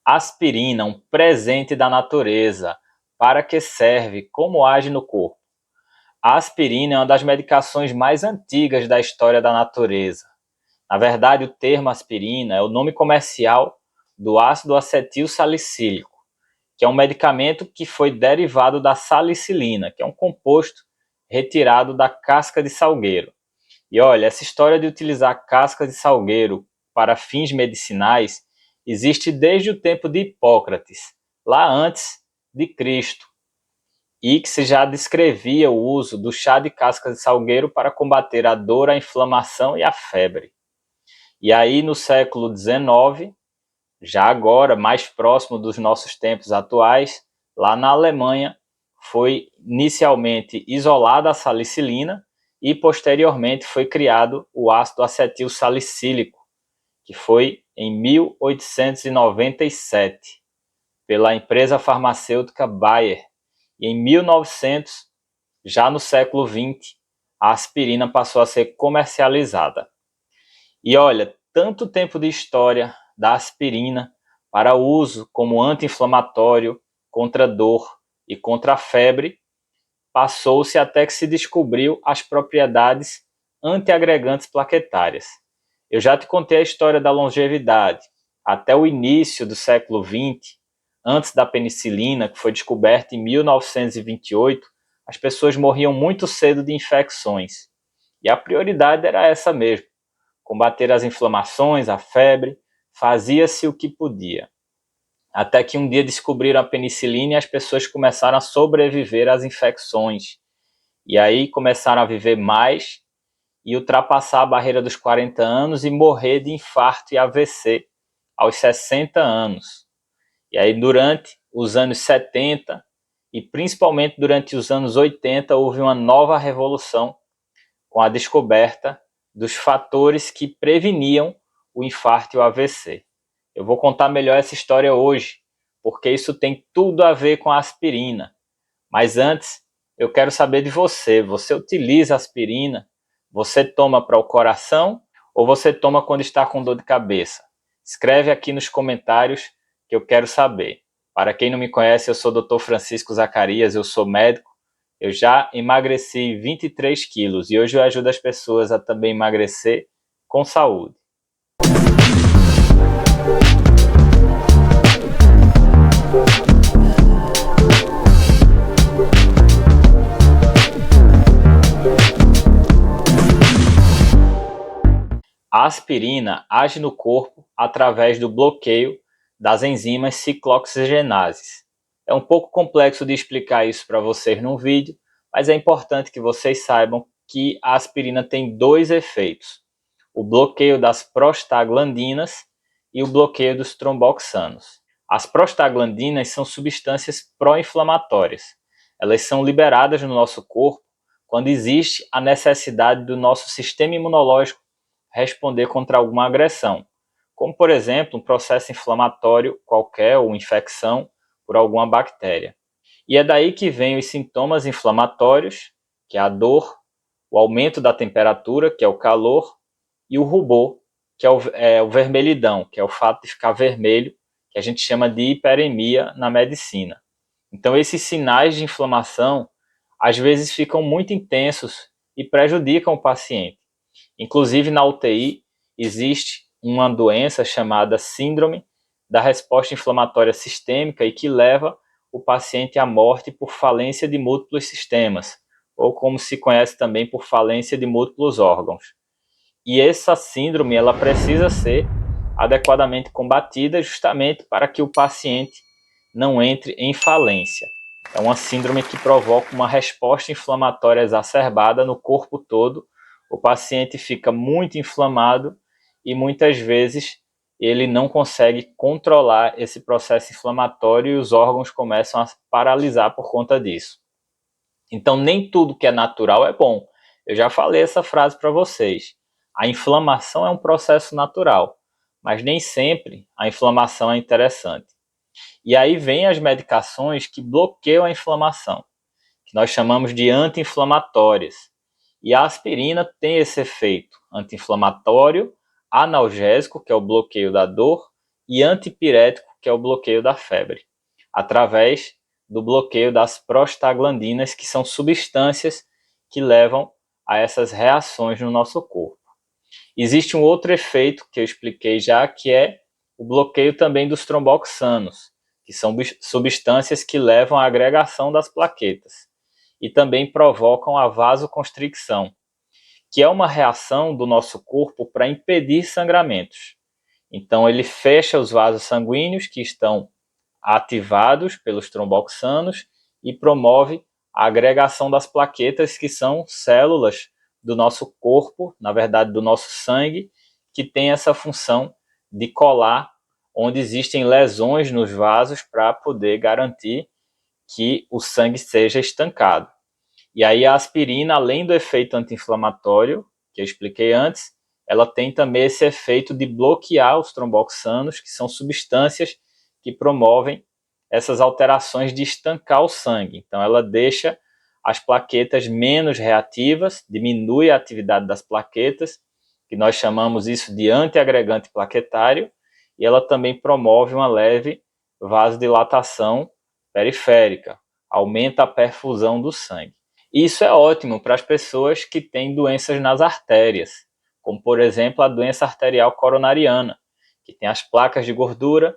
Aspirina, um presente da natureza. Para que serve? Como age no corpo? A aspirina é uma das medicações mais antigas da história da natureza. Na verdade, o termo aspirina é o nome comercial do ácido acetil salicílico, que é um medicamento que foi derivado da salicilina, que é um composto retirado da casca de salgueiro. E olha, essa história de utilizar casca de salgueiro para fins medicinais existe desde o tempo de Hipócrates, lá antes de Cristo, e que se já descrevia o uso do chá de casca de salgueiro para combater a dor, a inflamação e a febre. E aí no século XIX, já agora mais próximo dos nossos tempos atuais, lá na Alemanha, foi inicialmente isolada a salicilina e posteriormente foi criado o ácido acetil salicílico, que foi em 1897, pela empresa farmacêutica Bayer. E em 1900, já no século XX, a aspirina passou a ser comercializada. E olha, tanto tempo de história da aspirina para uso como anti-inflamatório, contra dor e contra a febre, passou-se até que se descobriu as propriedades antiagregantes plaquetárias. Eu já te contei a história da longevidade. Até o início do século XX, antes da penicilina, que foi descoberta em 1928, as pessoas morriam muito cedo de infecções. E a prioridade era essa mesmo: combater as inflamações, a febre, fazia-se o que podia. Até que um dia descobriram a penicilina e as pessoas começaram a sobreviver às infecções. E aí começaram a viver mais e ultrapassar a barreira dos 40 anos e morrer de infarto e AVC aos 60 anos. E aí durante os anos 70 e principalmente durante os anos 80 houve uma nova revolução com a descoberta dos fatores que preveniam o infarto e o AVC. Eu vou contar melhor essa história hoje, porque isso tem tudo a ver com a aspirina. Mas antes, eu quero saber de você. Você utiliza aspirina? Você toma para o coração ou você toma quando está com dor de cabeça? Escreve aqui nos comentários que eu quero saber. Para quem não me conhece, eu sou o Dr. Francisco Zacarias, eu sou médico. Eu já emagreci 23 quilos e hoje eu ajudo as pessoas a também emagrecer com saúde. A aspirina age no corpo através do bloqueio das enzimas ciclooxigenases. É um pouco complexo de explicar isso para vocês num vídeo, mas é importante que vocês saibam que a aspirina tem dois efeitos: o bloqueio das prostaglandinas e o bloqueio dos tromboxanos. As prostaglandinas são substâncias pró-inflamatórias. Elas são liberadas no nosso corpo quando existe a necessidade do nosso sistema imunológico responder contra alguma agressão, como por exemplo um processo inflamatório qualquer ou infecção por alguma bactéria. E é daí que vem os sintomas inflamatórios, que é a dor, o aumento da temperatura, que é o calor, e o rubor, que é o vermelhidão, que é o fato de ficar vermelho, que a gente chama de hiperemia na medicina. Então esses sinais de inflamação às vezes ficam muito intensos e prejudicam o paciente. Inclusive na UTI existe uma doença chamada síndrome da resposta inflamatória sistêmica e que leva o paciente à morte por falência de múltiplos sistemas, ou como se conhece também por falência de múltiplos órgãos. E essa síndrome ela precisa ser adequadamente combatida justamente para que o paciente não entre em falência. É uma síndrome que provoca uma resposta inflamatória exacerbada no corpo todo. O paciente fica muito inflamado e muitas vezes ele não consegue controlar esse processo inflamatório e os órgãos começam a paralisar por conta disso. Então nem tudo que é natural é bom. Eu já falei essa frase para vocês. A inflamação é um processo natural, mas nem sempre a inflamação é interessante. E aí vem as medicações que bloqueiam a inflamação, que nós chamamos de anti-inflamatórias. E a aspirina tem esse efeito anti-inflamatório, analgésico, que é o bloqueio da dor, e antipirético, que é o bloqueio da febre, através do bloqueio das prostaglandinas, que são substâncias que levam a essas reações no nosso corpo. Existe um outro efeito que eu expliquei já, que é o bloqueio também dos tromboxanos, que são substâncias que levam à agregação das plaquetas e também provocam a vasoconstricção, que é uma reação do nosso corpo para impedir sangramentos. Então ele fecha os vasos sanguíneos que estão ativados pelos tromboxanos e promove a agregação das plaquetas, que são células do nosso corpo, na verdade do nosso sangue, que tem essa função de colar onde existem lesões nos vasos para poder garantir que o sangue seja estancado. E aí a aspirina, além do efeito anti-inflamatório, que eu expliquei antes, ela tem também esse efeito de bloquear os tromboxanos, que são substâncias que promovem essas alterações de estancar o sangue. Então ela deixa as plaquetas menos reativas, diminui a atividade das plaquetas, que nós chamamos isso de antiagregante plaquetário, e ela também promove uma leve vasodilatação periférica, aumenta a perfusão do sangue. Isso é ótimo para as pessoas que têm doenças nas artérias, como por exemplo a doença arterial coronariana, que tem as placas de gordura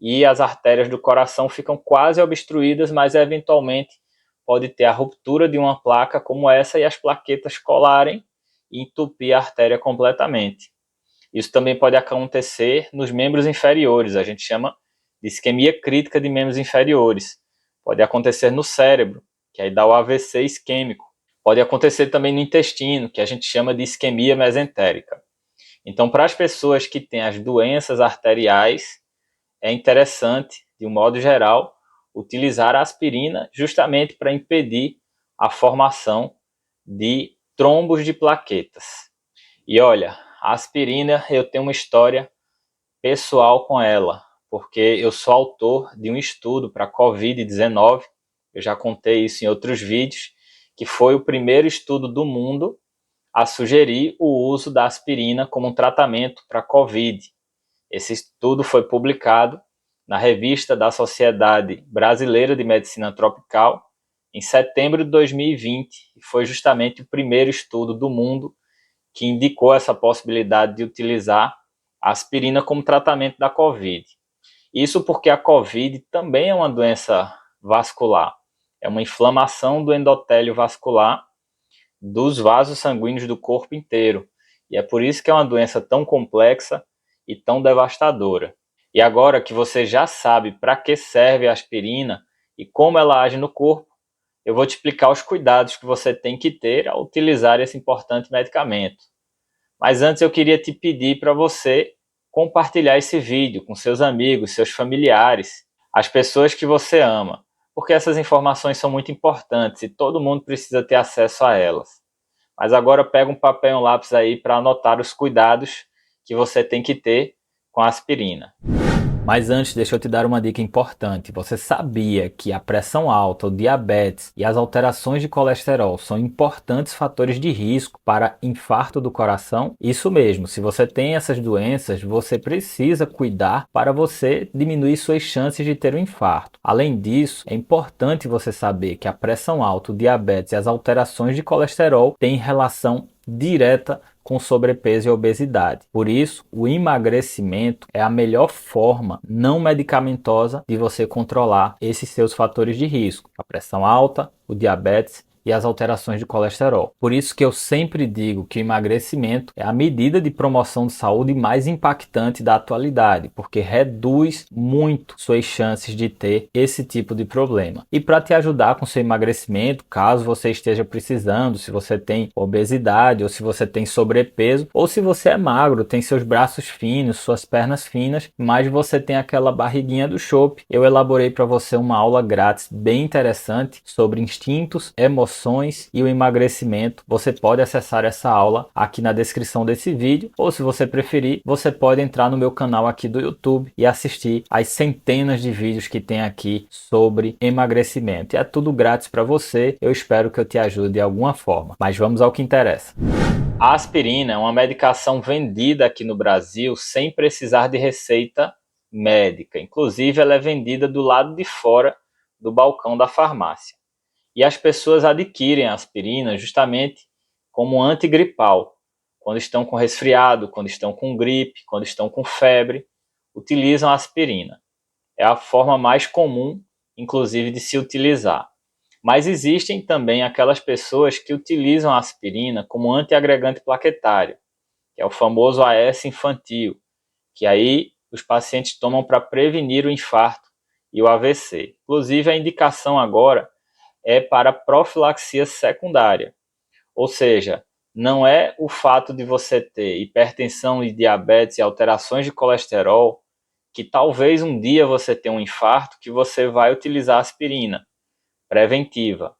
e as artérias do coração ficam quase obstruídas, mas eventualmente pode ter a ruptura de uma placa como essa e as plaquetas colarem e entupir a artéria completamente. Isso também pode acontecer nos membros inferiores, a gente chama de isquemia crítica de membros inferiores. Pode acontecer no cérebro, que aí dá o AVC isquêmico. Pode acontecer também no intestino, que a gente chama de isquemia mesentérica. Então, para as pessoas que têm as doenças arteriais, é interessante, de um modo geral, utilizar a aspirina justamente para impedir a formação de trombos de plaquetas. E olha, a aspirina, eu tenho uma história pessoal com ela, porque eu sou autor de um estudo para Covid-19, eu já contei isso em outros vídeos, que foi o primeiro estudo do mundo a sugerir o uso da aspirina como um tratamento para Covid. Esse estudo foi publicado na revista da Sociedade Brasileira de Medicina Tropical em setembro de 2020, e foi justamente o primeiro estudo do mundo que indicou essa possibilidade de utilizar a aspirina como tratamento da Covid. Isso porque a Covid também é uma doença vascular, é uma inflamação do endotélio vascular dos vasos sanguíneos do corpo inteiro. E é por isso que é uma doença tão complexa e tão devastadora. E agora que você já sabe para que serve a aspirina e como ela age no corpo, eu vou te explicar os cuidados que você tem que ter ao utilizar esse importante medicamento. Mas antes eu queria te pedir para você compartilhar esse vídeo com seus amigos, seus familiares, as pessoas que você ama, porque essas informações são muito importantes e todo mundo precisa ter acesso a elas. Mas agora pega um papel e um lápis aí para anotar os cuidados que você tem que ter com a aspirina. Mas antes, deixa eu te dar uma dica importante. Você sabia que a pressão alta, o diabetes e as alterações de colesterol são importantes fatores de risco para infarto do coração? Isso mesmo, se você tem essas doenças, você precisa cuidar para você diminuir suas chances de ter um infarto. Além disso, é importante você saber que a pressão alta, o diabetes e as alterações de colesterol têm relação direta com sobrepeso e obesidade. Por isso, o emagrecimento é a melhor forma não medicamentosa de você controlar esses seus fatores de risco: a pressão alta, o diabetes e as alterações de colesterol. Por isso que eu sempre digo que o emagrecimento é a medida de promoção de saúde mais impactante da atualidade, porque reduz muito suas chances de ter esse tipo de problema. E para te ajudar com seu emagrecimento, caso você esteja precisando, se você tem obesidade, ou se você tem sobrepeso, ou se você é magro, tem seus braços finos, suas pernas finas, mas você tem aquela barriguinha do chope, eu elaborei para você uma aula grátis bem interessante sobre instintos, emoções e o emagrecimento. Você pode acessar essa aula aqui na descrição desse vídeo, ou se você preferir, você pode entrar no meu canal aqui do YouTube e assistir as centenas de vídeos que tem aqui sobre emagrecimento. E é tudo grátis para você, eu espero que eu te ajude de alguma forma. Mas vamos ao que interessa. A aspirina é uma medicação vendida aqui no Brasil sem precisar de receita médica. Inclusive, ela é vendida do lado de fora do balcão da farmácia. E as pessoas adquirem a aspirina justamente como antigripal. Quando estão com resfriado, quando estão com gripe, quando estão com febre, utilizam a aspirina. É a forma mais comum, inclusive, de se utilizar. Mas existem também aquelas pessoas que utilizam a aspirina como antiagregante plaquetário, que é o famoso AS infantil, que aí os pacientes tomam para prevenir o infarto e o AVC. Inclusive, a indicação agora é para profilaxia secundária, ou seja, não é o fato de você ter hipertensão e diabetes e alterações de colesterol, que talvez um dia você tenha um infarto, que você vai utilizar aspirina preventiva.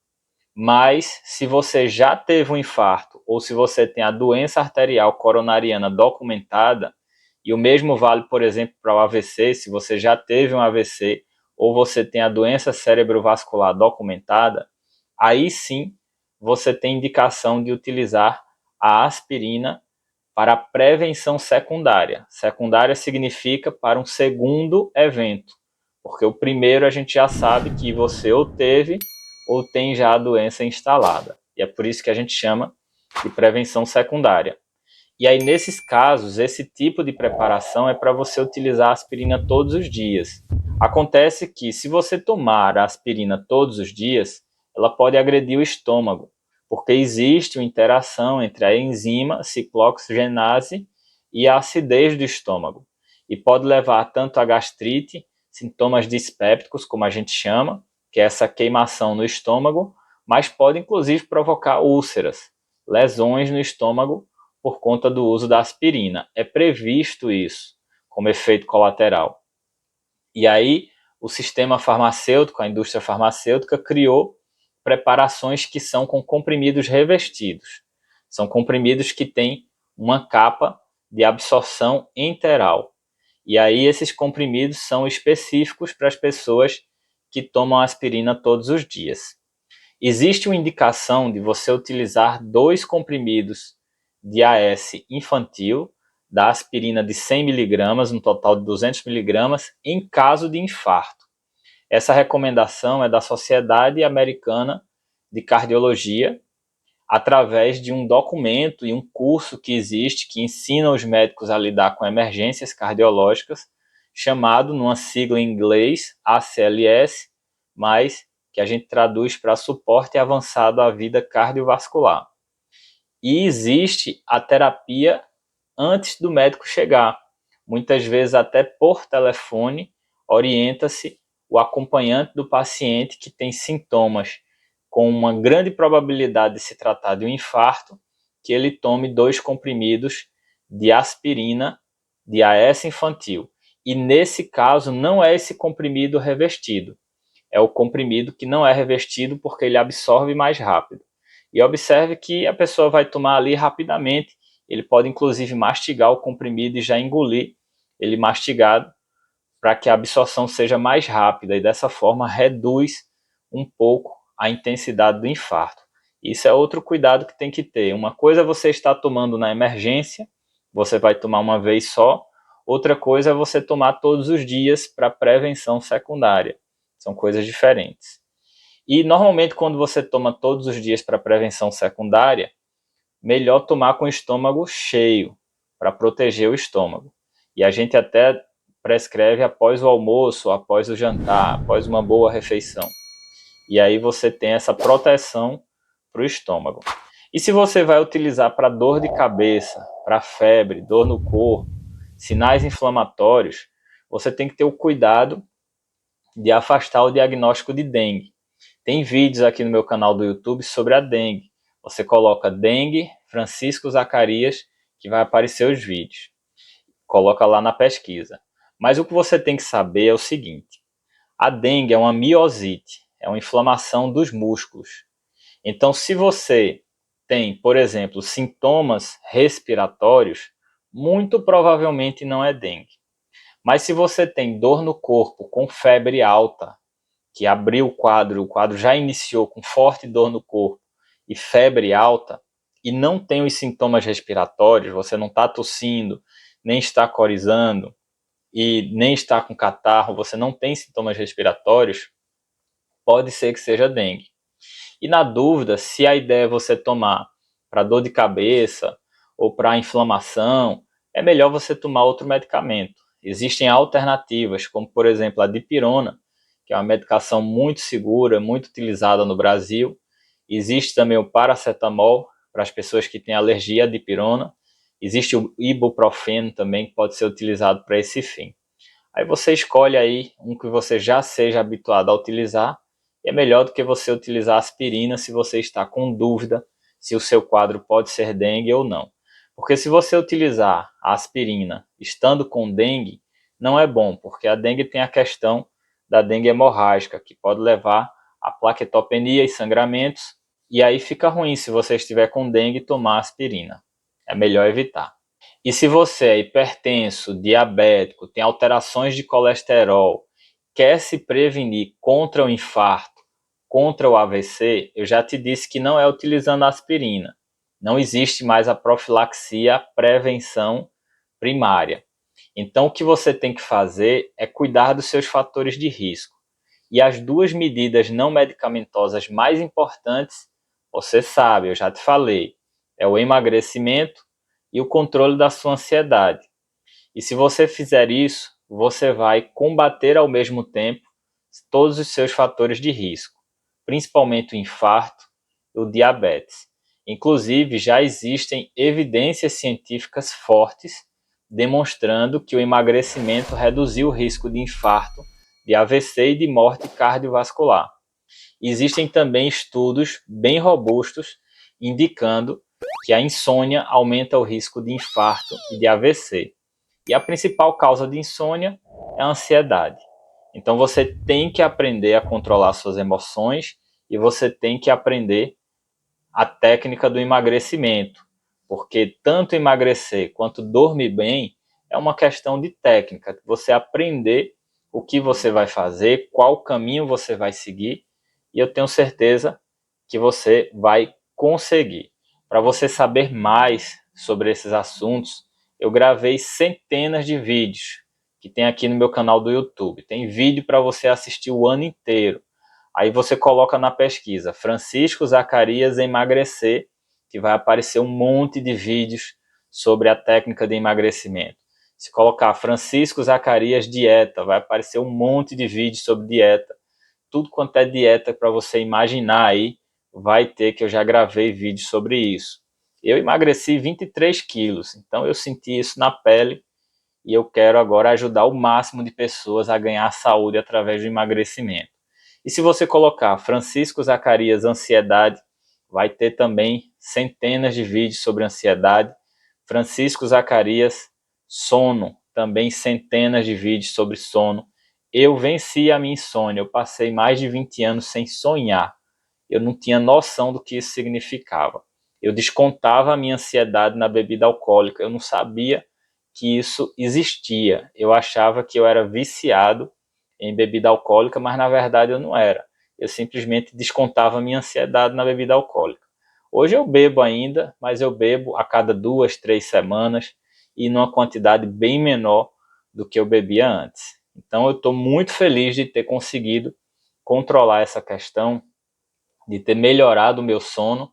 Mas se você já teve um infarto ou se você tem a doença arterial coronariana documentada, e o mesmo vale, por exemplo, para o AVC, se você já teve um AVC ou você tem a doença cerebrovascular documentada, aí sim você tem indicação de utilizar a aspirina para prevenção secundária. Secundária significa para um segundo evento, porque o primeiro a gente já sabe que você ou teve ou tem já a doença instalada. E é por isso que a gente chama de prevenção secundária. E aí, nesses casos, esse tipo de preparação é para você utilizar a aspirina todos os dias. Acontece que, se você tomar a aspirina todos os dias, ela pode agredir o estômago, porque existe uma interação entre a enzima ciclooxigenase e a acidez do estômago. E pode levar tanto a gastrite, sintomas dispépticos, como a gente chama, que é essa queimação no estômago, mas pode inclusive provocar úlceras, lesões no estômago por conta do uso da aspirina. É previsto isso como efeito colateral. E aí o sistema farmacêutico, a indústria farmacêutica, criou preparações que são com comprimidos revestidos. São comprimidos que têm uma capa de absorção enteral. E aí esses comprimidos são específicos para as pessoas que tomam aspirina todos os dias. Existe uma indicação de você utilizar 2 comprimidos de AS infantil, da aspirina de 100 mg, um total de 200 mg, em caso de infarto. Essa recomendação é da Sociedade Americana de Cardiologia, através de um documento e um curso que existe que ensina os médicos a lidar com emergências cardiológicas, chamado, numa sigla em inglês, ACLS, mas que a gente traduz para suporte avançado à vida cardiovascular. E existe a terapia antes do médico chegar. Muitas vezes, até por telefone, orienta-se o acompanhante do paciente que tem sintomas com uma grande probabilidade de se tratar de um infarto, que ele tome 2 comprimidos de aspirina de AS infantil. E nesse caso, não é esse comprimido revestido. É o comprimido que não é revestido porque ele absorve mais rápido. E observe que a pessoa vai tomar ali rapidamente. Ele pode inclusive mastigar o comprimido e já engolir ele mastigado para que a absorção seja mais rápida e dessa forma reduz um pouco a intensidade do infarto. Isso é outro cuidado que tem que ter. Uma coisa é você estar tomando na emergência, você vai tomar uma vez só. Outra coisa é você tomar todos os dias para prevenção secundária. São coisas diferentes. E normalmente quando você toma todos os dias para prevenção secundária, melhor tomar com o estômago cheio, para proteger o estômago. E a gente até prescreve após o almoço, após o jantar, após uma boa refeição. E aí você tem essa proteção para o estômago. E se você vai utilizar para dor de cabeça, para febre, dor no corpo, sinais inflamatórios, você tem que ter o cuidado de afastar o diagnóstico de dengue. Tem vídeos aqui no meu canal do YouTube sobre a dengue. Você coloca dengue Francisco Zacarias, que vai aparecer os vídeos. Coloca lá na pesquisa. Mas o que você tem que saber é o seguinte: a dengue é uma miosite, é uma inflamação dos músculos. Então, se você tem, por exemplo, sintomas respiratórios, muito provavelmente não é dengue. Mas se você tem dor no corpo com febre alta, que abriu o quadro já iniciou com forte dor no corpo e febre alta, e não tem os sintomas respiratórios, você não está tossindo, nem está corizando, e nem está com catarro, você não tem sintomas respiratórios, pode ser que seja dengue. E na dúvida, se a ideia é você tomar para dor de cabeça ou para inflamação, é melhor você tomar outro medicamento. Existem alternativas, como por exemplo a dipirona, que é uma medicação muito segura, muito utilizada no Brasil. Existe também o paracetamol, para as pessoas que têm alergia à dipirona. Existe o ibuprofeno também, que pode ser utilizado para esse fim. Aí você escolhe aí um que você já seja habituado a utilizar, e é melhor do que você utilizar aspirina se você está com dúvida se o seu quadro pode ser dengue ou não. Porque se você utilizar a aspirina estando com dengue, não é bom, porque a dengue tem a questão da dengue hemorrágica, que pode levar a plaquetopenia e sangramentos, e aí fica ruim se você estiver com dengue tomar aspirina. É melhor evitar. E se você é hipertenso, diabético, tem alterações de colesterol, quer se prevenir contra o infarto, contra o AVC, eu já te disse que não é utilizando aspirina. Não existe mais a profilaxia, a prevenção primária. Então, o que você tem que fazer é cuidar dos seus fatores de risco. E as duas medidas não medicamentosas mais importantes, você sabe, eu já te falei, é o emagrecimento e o controle da sua ansiedade. E se você fizer isso, você vai combater ao mesmo tempo todos os seus fatores de risco, principalmente o infarto e o diabetes. Inclusive, já existem evidências científicas fortes demonstrando que o emagrecimento reduziu o risco de infarto, de AVC e de morte cardiovascular. Existem também estudos bem robustos indicando que a insônia aumenta o risco de infarto e de AVC. E a principal causa de insônia é a ansiedade. Então você tem que aprender a controlar suas emoções e você tem que aprender a técnica do emagrecimento, porque tanto emagrecer quanto dormir bem é uma questão de técnica, você aprender o que você vai fazer, qual caminho você vai seguir, e eu tenho certeza que você vai conseguir. Para você saber mais sobre esses assuntos, eu gravei centenas de vídeos que tem aqui no meu canal do YouTube. Tem vídeo para você assistir o ano inteiro. Aí você coloca na pesquisa Francisco Zacarias emagrecer, que vai aparecer um monte de vídeos sobre a técnica de emagrecimento. Se colocar Francisco Zacarias dieta, vai aparecer um monte de vídeos sobre dieta. Tudo quanto é dieta para você imaginar aí, vai ter, que eu já gravei vídeos sobre isso. Eu emagreci 23 quilos, então eu senti isso na pele e eu quero agora ajudar o máximo de pessoas a ganhar saúde através do emagrecimento. E se você colocar Francisco Zacarias ansiedade, vai ter também centenas de vídeos sobre ansiedade. Francisco Zacarias sono, também centenas de vídeos sobre sono. Eu venci a minha insônia, eu passei mais de 20 anos sem sonhar. Eu não tinha noção do que isso significava. Eu descontava a minha ansiedade na bebida alcoólica, eu não sabia que isso existia. Eu achava que eu era viciado em bebida alcoólica, mas na verdade eu não era. Eu simplesmente descontava a minha ansiedade na bebida alcoólica. Hoje eu bebo ainda, mas eu bebo a cada 2, 3 semanas e numa quantidade bem menor do que eu bebia antes. Então eu estou muito feliz de ter conseguido controlar essa questão, de ter melhorado o meu sono,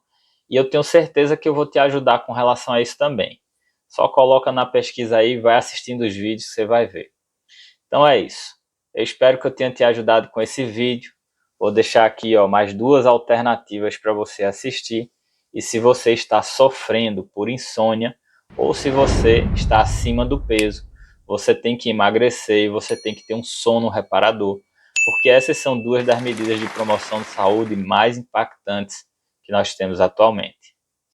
e eu tenho certeza que eu vou te ajudar com relação a isso também. Só coloca na pesquisa aí, vai assistindo os vídeos que você vai ver. Então é isso. Eu espero que eu tenha te ajudado com esse vídeo. Vou deixar aqui mais duas alternativas para você assistir. E se você está sofrendo por insônia ou se você está acima do peso, você tem que emagrecer e você tem que ter um sono reparador, porque essas são duas das medidas de promoção de saúde mais impactantes que nós temos atualmente.